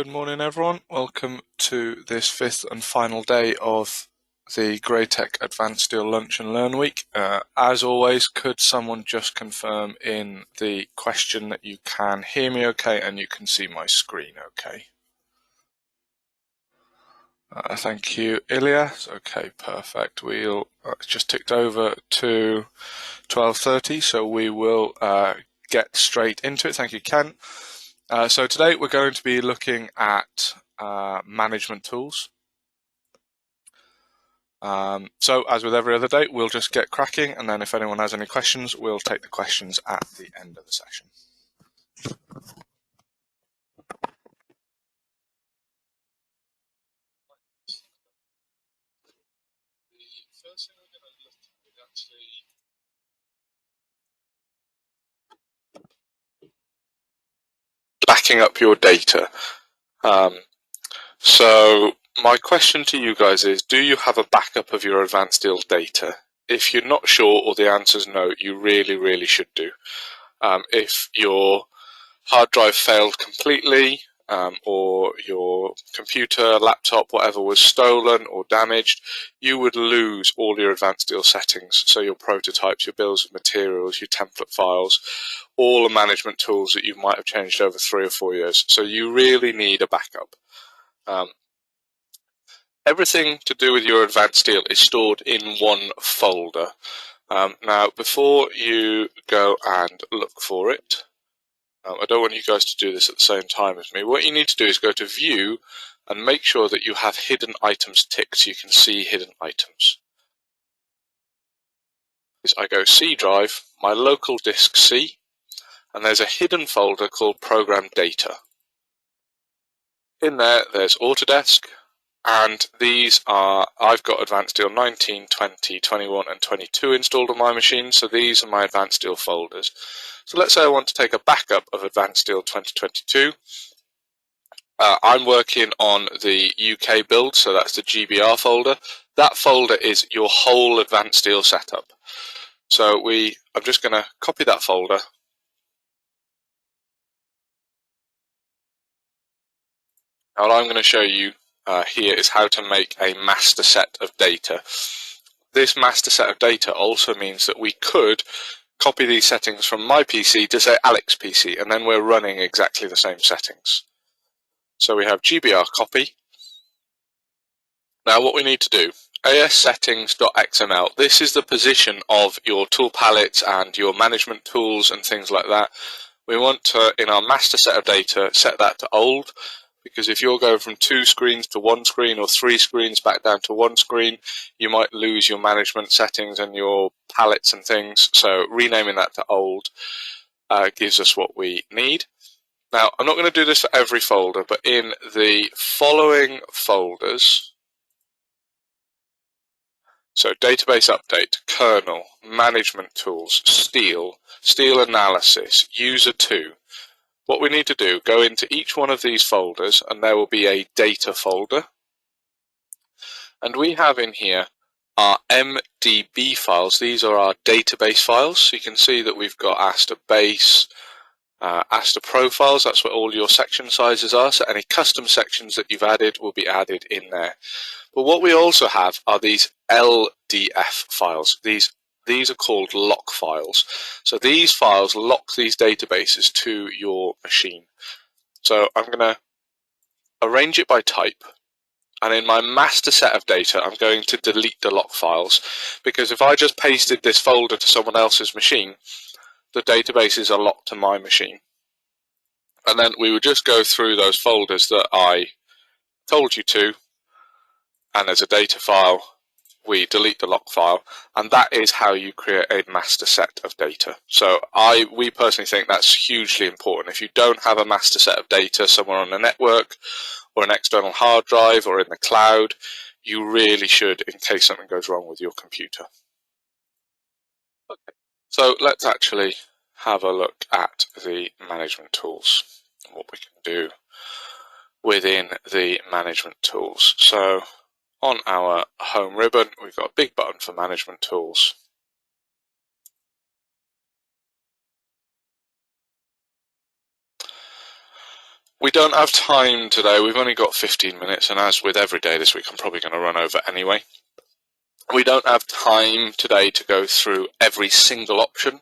Good morning, everyone. Welcome to this fifth and final day of the Greytech Advanced Steel Lunch and Learn Week. As always, could someone just confirm in the question that you can hear me okay and you can see my screen okay? Thank you, Ilyas. Okay, perfect. We'll just ticked over to 12:30, so we will get straight into it. Thank you, Ken. So today we're going to be looking at management tools. So as with every other day, we'll just get cracking, and then if anyone has any questions, we'll take the questions at the end of the session. The first thing we're going to look at is actually backing up your data. So my question to you guys is, do you have a backup of your advanced steel data? If you're not sure or the answer is no, you really should do. If your hard drive failed completely, or your computer, laptop, whatever was stolen or damaged, you would lose all your advanced steel settings. So your prototypes, your bills of materials, your template files, all the management tools that you might have changed over 3 or 4 years. So you really need a backup. Everything to do with your advanced steel is stored in one folder. Now, before you go and look for it, I don't want you guys to do this at the same time as me. What you need to do is go to View and make sure that you have Hidden Items ticked so you can see hidden items. I go C drive, my local disk C, and there's a hidden folder called Program Data. In there, there's Autodesk, and these are, I've got Advanced Steel 19, 20, 21, and 22 installed on my machine, so these are my Advanced Steel folders. So let's say I want to take a backup of Advanced Steel 2022. I'm working on the UK build, so that's the GBR folder. That folder is your whole Advanced Steel setup. So I'm just going to copy that folder. Now, what I'm going to show you here is how to make a master set of data. This master set of data also means that we could copy these settings from my PC to, say, Alex's PC, and then we're running exactly the same settings. So we have GBR copy. Now what we need to do, assettings.xml, this is the position of your tool palettes and your management tools and things like that. We want to, in our master set of data, set that to old, because if you're going from 2 screens to 1 screen or 3 screens back down to 1 screen, you might lose your management settings and your palettes and things. So renaming that to old gives us what we need. Now, I'm not going to do this for every folder, but in the following folders, so database update, kernel, management tools, steel analysis, user 2, what we need to do, go into each one of these folders and there will be a data folder. And we have in here our MDB files. These are our database files. So you can see that we've got Aster base, Aster profiles, that's where all your section sizes are. So any custom sections that you've added will be added in there. But what we also have are these LDF files. These are called lock files. So these files lock these databases to your machine. So I'm going to arrange it by type. And in my master set of data, I'm going to delete the lock files. Because if I just pasted this folder to someone else's machine, the databases are locked to my machine. And then we would just go through those folders that I told you to. And as a data file, we delete the lock file, and that is how you create a master set of data. So we personally think that's hugely important. If you don't have a master set of data somewhere on the network or an external hard drive or in the cloud, you really should, in case something goes wrong with your computer. Okay. So let's actually have a look at the management tools, what we can do within the management tools. So on our home ribbon, we've got a big button for management tools. We don't have time today. We've only got 15 minutes, and as with every day this week, I'm probably going to run over anyway. We don't have time today to go through every single option.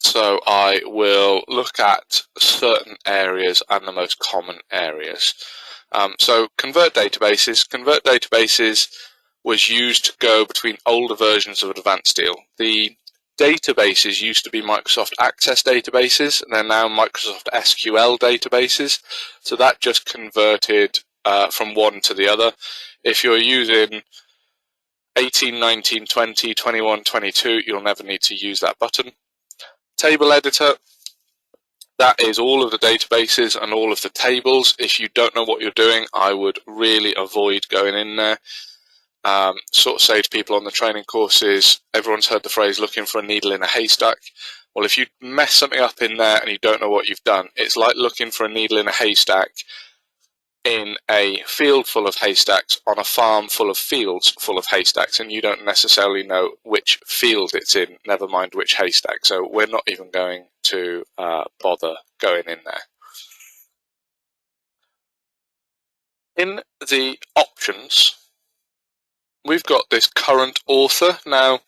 So I will look at certain areas and the most common areas. So convert databases. Convert databases was used to go between older versions of Advanced Steel. The databases used to be Microsoft Access databases, and they're now Microsoft SQL databases. So that just converted from one to the other. If you're using 18, 19, 20, 21, 22, you'll never need to use that button. Table editor, that is all of the databases and all of the tables. If you don't know what you're doing, I would really avoid going in there. Sort of say to people on the training courses, everyone's heard the phrase looking for a needle in a haystack. Well, if you mess something up in there and you don't know what you've done, it's like looking for a needle in a haystack in a field full of haystacks on a farm full of fields full of haystacks, and you don't necessarily know which field it's in, never mind which haystack. So we're not even going to bother going in there. In the options, we've got this current author. Now,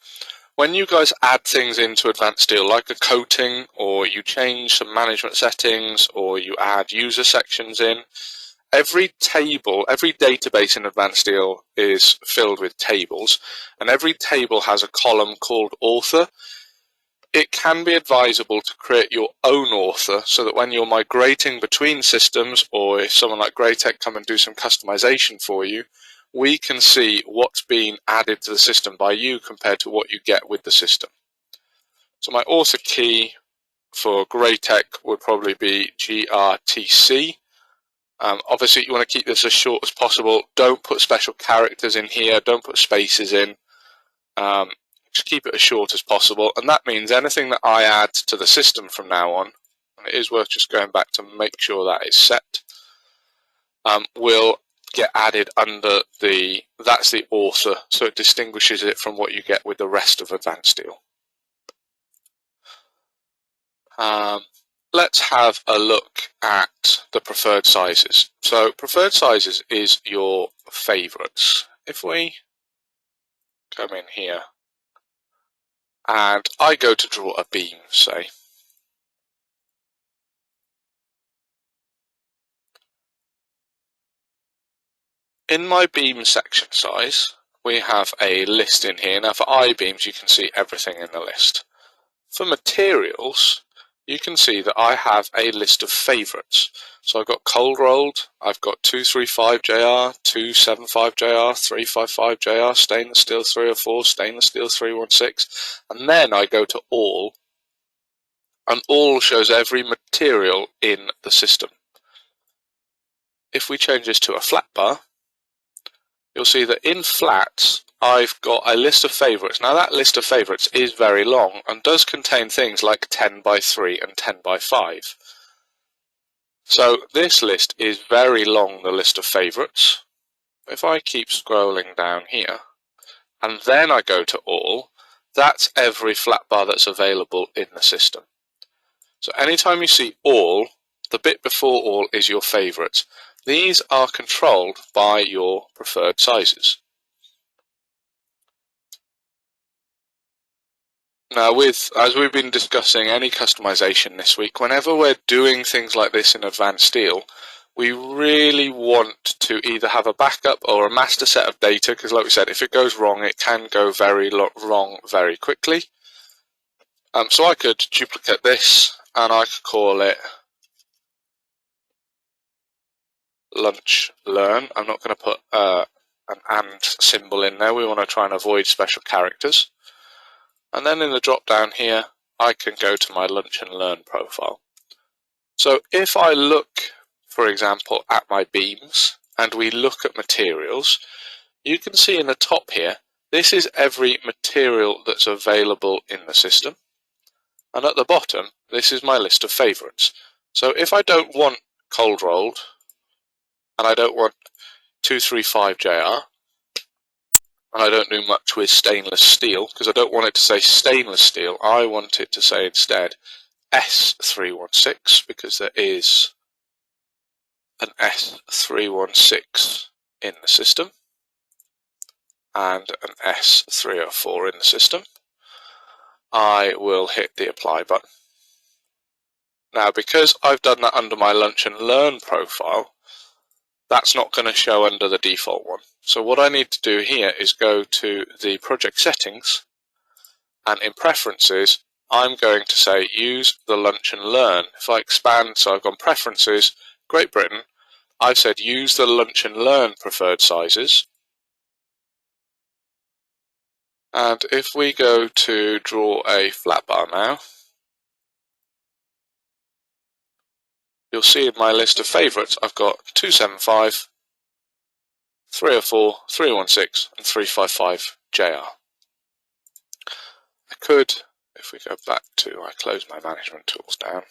when you guys add things into Advanced Steel, like a coating, or you change some management settings, or you add user sections in, every table, every database in Advanced Steel is filled with tables, and every table has a column called author. It can be advisable to create your own author so that when you're migrating between systems, or if someone like Greytech come and do some customization for you, we can see what's been added to the system by you compared to what you get with the system. So my author key for Greytech would probably be GRTC. Obviously, you want to keep this as short as possible. Don't put special characters in here. Don't put spaces in. Just keep it as short as possible. And that means anything that I add to the system from now on, and it is worth just going back to make sure that is set, will get added under that's the author. So it distinguishes it from what you get with the rest of Advanced Steel. Let's have a look at the preferred sizes. So preferred sizes is your favorites. If we come in here and I go to draw a beam, say, in my beam section size, we have a list in here. Now for I-beams, you can see everything in the list. For materials, you can see that I have a list of favorites. So I've got cold rolled, I've got 235JR, 275JR, 355JR, stainless steel 304, stainless steel 316, and then I go to all, and all shows every material in the system. If we change this to a flat bar, you'll see that in flats, I've got a list of favorites. Now that list of favorites is very long and does contain things like 10 by 3 and 10 by 5. So this list is very long, the list of favorites. If I keep scrolling down here, and then I go to all, that's every flat bar that's available in the system. So anytime you see all, the bit before all is your favorites. These are controlled by your preferred sizes. Now, as we've been discussing any customization this week, whenever we're doing things like this in Advanced Steel, we really want to either have a backup or a master set of data, because like we said, if it goes wrong, it can go very wrong very quickly. So I could duplicate this, and I could call it lunch learn. I'm not going to put an and symbol in there. We want to try and avoid special characters. And then in the drop down here, I can go to my lunch and learn profile. So if I look, for example, at my beams and we look at materials, you can see in the top here, this is every material that's available in the system. And at the bottom, this is my list of favorites. So if I don't want cold rolled and I don't want 235JR, and I don't do much with stainless steel, because I don't want it to say stainless steel. I want it to say instead S316, because there is an S316 in the system and an S304 in the system, I will hit the apply button. Now, because I've done that under my Lunch and Learn profile, that's not going to show under the default one. So what I need to do here is go to the project settings, and in preferences, I'm going to say use the Lunch and Learn. If I expand, so I've gone preferences, Great Britain, I've said use the Lunch and Learn preferred sizes. And if we go to draw a flat bar now, you'll see in my list of favourites I've got 275, 304, 316 and 355 JR. I could, if we go back to, I close my management tools down.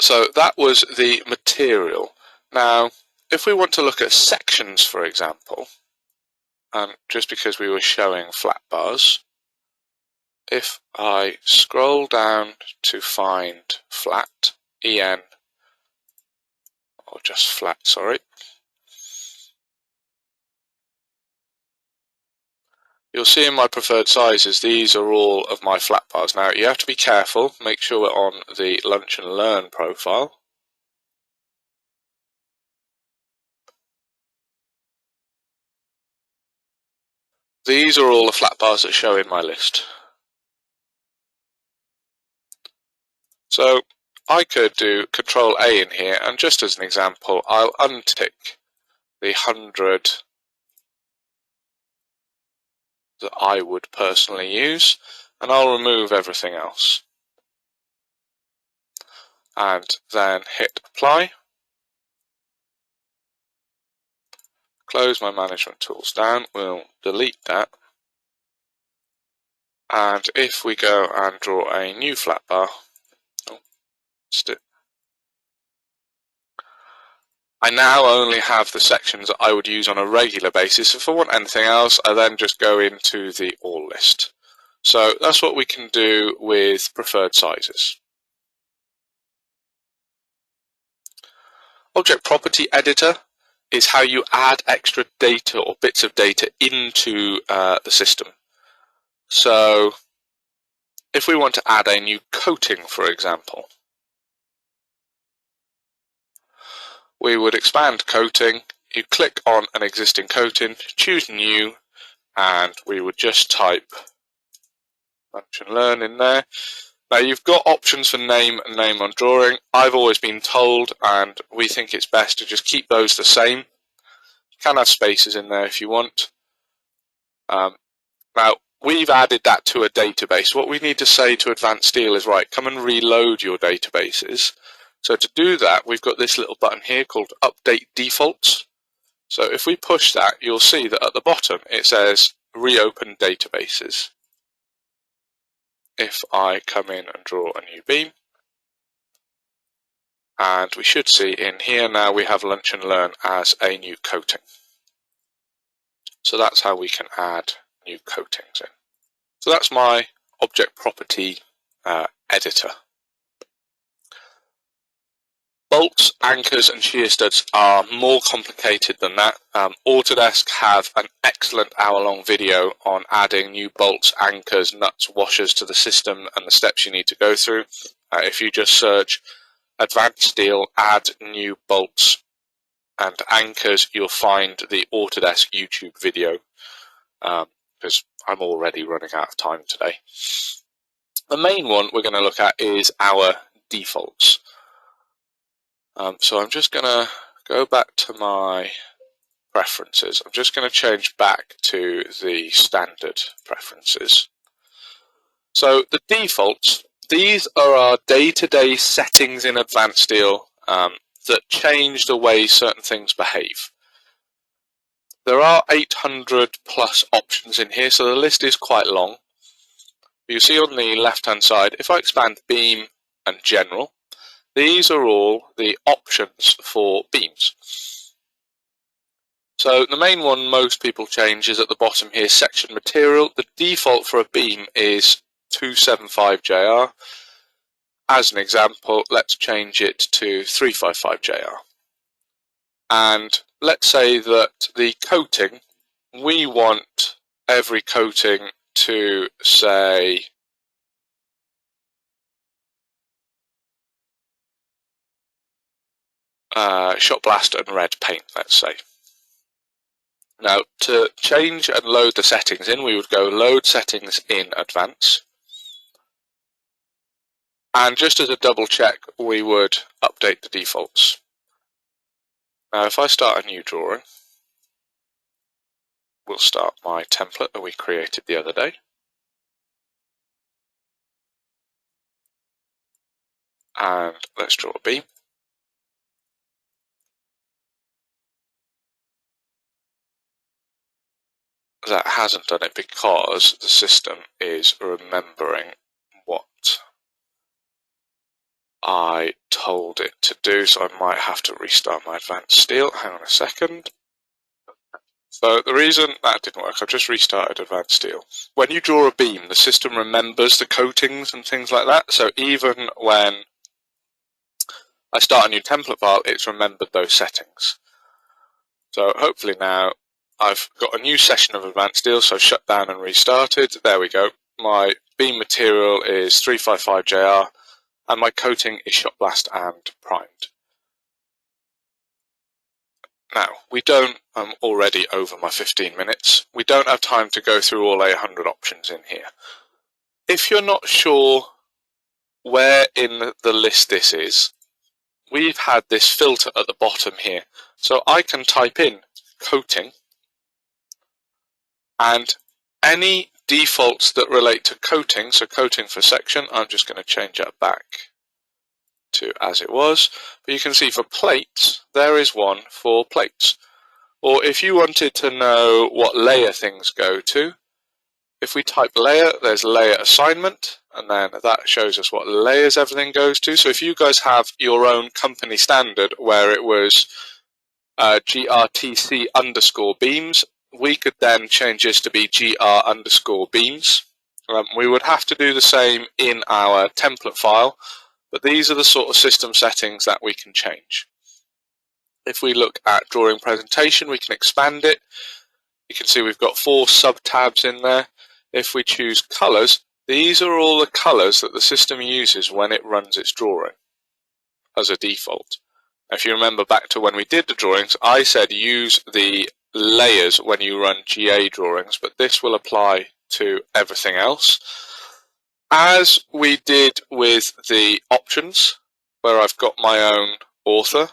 So that was the material. Now, if we want to look at sections, for example, just because we were showing flat bars, if I scroll down to find flat, EN, or just flat, sorry, you'll see in my preferred sizes, these are all of my flat bars. Now, you have to be careful, make sure we're on the Lunch and Learn profile. These are all the flat bars that show in my list. So I could do Control A in here, and just as an example, I'll untick the 100 that I would personally use, and I'll remove everything else. And then hit apply. Close my management tools down, we'll delete that. And if we go and draw a new flat bar, I now only have the sections that I would use on a regular basis. If I want anything else, I then just go into the all list. So that's what we can do with preferred sizes. Object Property Editor is how you add extra data or bits of data into the system. So if we want to add a new coating, for example, we would expand coating, you click on an existing coating, choose new, and we would just type Lunch and Learn in there. Now you've got options for name and name on drawing. I've always been told, and we think it's best to just keep those the same. You can have spaces in there if you want. Now we've added that to a database. What we need to say to Advanced Steel is, right, come and reload your databases. So to do that, we've got this little button here called Update Defaults. So if we push that, you'll see that at the bottom it says Reopen Databases. If I come in and draw a new beam, and we should see in here now we have Lunch and Learn as a new coating. So that's how we can add new coatings in. So that's my Object Property Editor. Bolts, anchors and shear studs are more complicated than that. Autodesk have an excellent hour-long video on adding new bolts, anchors, nuts, washers to the system and the steps you need to go through. If you just search Advanced Steel, add new bolts and anchors, you'll find the Autodesk YouTube video, because I'm already running out of time today. The main one we're going to look at is our defaults. So I'm just going to go back to my preferences. I'm just going to change back to the standard preferences. So the defaults, these are our day-to-day settings in Advanced Steel that change the way certain things behave. There are 800 plus options in here, so the list is quite long. You see on the left-hand side, if I expand Beam and General, these are all the options for beams. So the main one most people change is at the bottom here, Section Material. The default for a beam is 275 JR. as an example, let's change it to 355JR. And let's say that the coating, we want every coating to say shot blast and red paint, let's say. Now, to change and load the settings in, we would go load settings in advance. And just as a double check, we would update the defaults. Now, if I start a new drawing, we'll start my template that we created the other day. And let's draw a beam. That hasn't done it because the system is remembering what I told it to do, so I might have to restart my advanced steel. Hang on a second. So the reason that didn't work, I've just restarted advanced steel. When you draw a beam, the system remembers the coatings and things like that, so even when I start a new template file, it's remembered those settings. So hopefully now I've got a new session of advanced steel, so I've shut down and restarted. There we go. My beam material is 355JR and my coating is shot blast and primed. Now, I'm already over my 15 minutes. We don't have time to go through all 800 options in here. If you're not sure where in the list this is, we've had this filter at the bottom here. So I can type in coating, and any defaults that relate to coating, so coating for section, I'm just going to change that back to as it was. But you can see for plates, there is one for plates. Or if you wanted to know what layer things go to, if we type layer, there's layer assignment, and then that shows us what layers everything goes to. So if you guys have your own company standard where it was GRTC underscore beams, we could then change this to be GR underscore beams. We would have to do the same in our template file, but these are the sort of system settings that we can change. If we look at drawing presentation, we can expand it. You can see we've got 4 sub-tabs in there. If we choose colors, these are all the colors that the system uses when it runs its drawing as a default. If you remember back to when we did the drawings, I said use the layers when you run GA drawings, but this will apply to everything else. As we did with the options, where I've got my own author,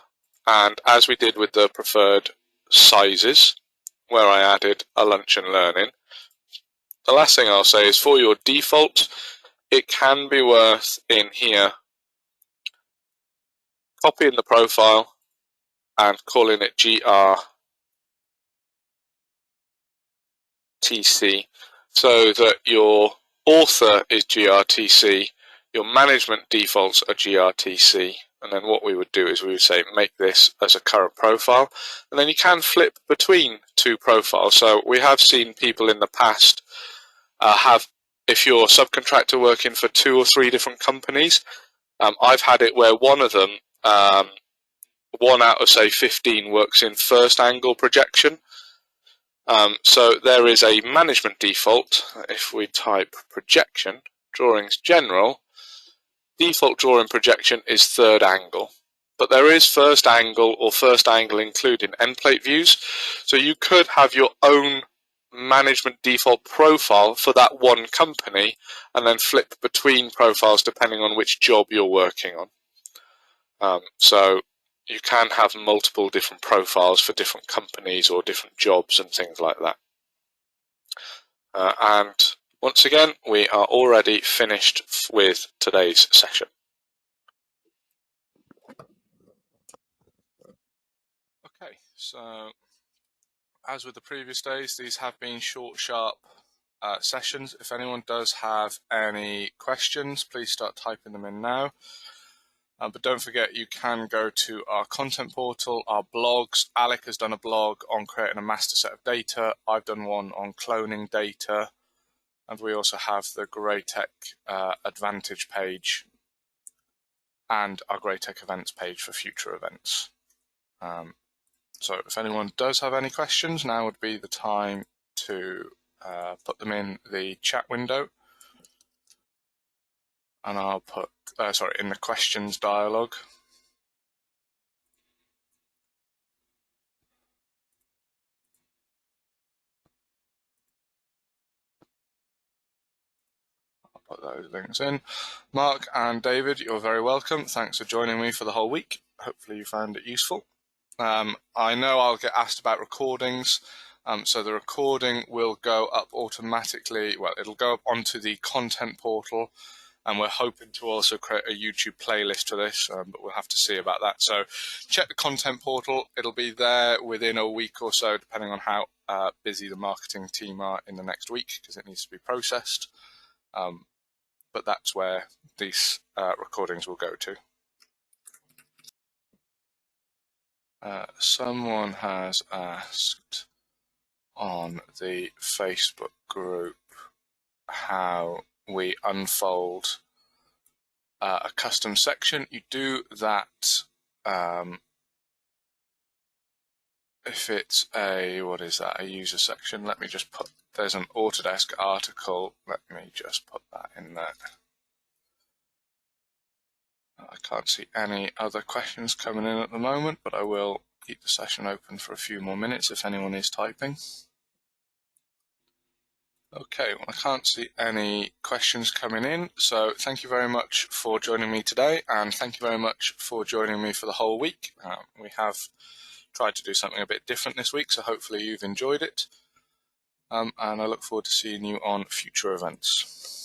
and as we did with the preferred sizes, where I added a lunch and learning, the last thing I'll say is for your default, it can be worth in here copying the profile and calling it GRTC so that your author is GRTC, your management defaults are GRTC, and then what we would do is we would say make this as a current profile, and then you can flip between 2 profiles. So we have seen people in the past if you're a subcontractor working for 2 or 3 different companies, I've had it where one of them, 1 out of say 15 works in first angle projection. So there is a management default. If we type projection, drawings general, default drawing projection is third angle. But there is first angle or first angle including end plate views. So you could have your own management default profile for that one company and then flip between profiles depending on which job you're working on. So you can have multiple different profiles for different companies or different jobs and things like that. And once again, we are already finished with today's session. Okay, so as with the previous days, these have been short, sharp sessions. If anyone does have any questions, please start typing them in now. But don't forget, you can go to our content portal, our blogs. Alec has done a blog on creating a master set of data. I've done one on cloning data. And we also have the Greytech Advantage page and our Grey Tech events page for future events. So if anyone does have any questions, now would be the time to put them in the chat window. And I'll put, in the questions dialog. I'll put those links in. Mark and David, you're very welcome. Thanks for joining me for the whole week. Hopefully you found it useful. I know I'll get asked about recordings. So the recording will go up automatically. Well, it'll go up onto the content portal. And we're hoping to also create a YouTube playlist for this, but we'll have to see about that. So check the content portal. It'll be there within a week or so, depending on how busy the marketing team are in the next week, because it needs to be processed. But that's where these recordings will go to. Someone has asked on the Facebook group how we unfold a custom section. You do that if it's a user section. Let me just put, there's an Autodesk article. Let me just put that in there. I can't see any other questions coming in at the moment, but I will keep the session open for a few more minutes if anyone is typing. Okay, well, I can't see any questions coming in, so thank you very much for joining me today, and thank you very much for joining me for the whole week. We have tried to do something a bit different this week, so hopefully you've enjoyed it, and I look forward to seeing you on future events.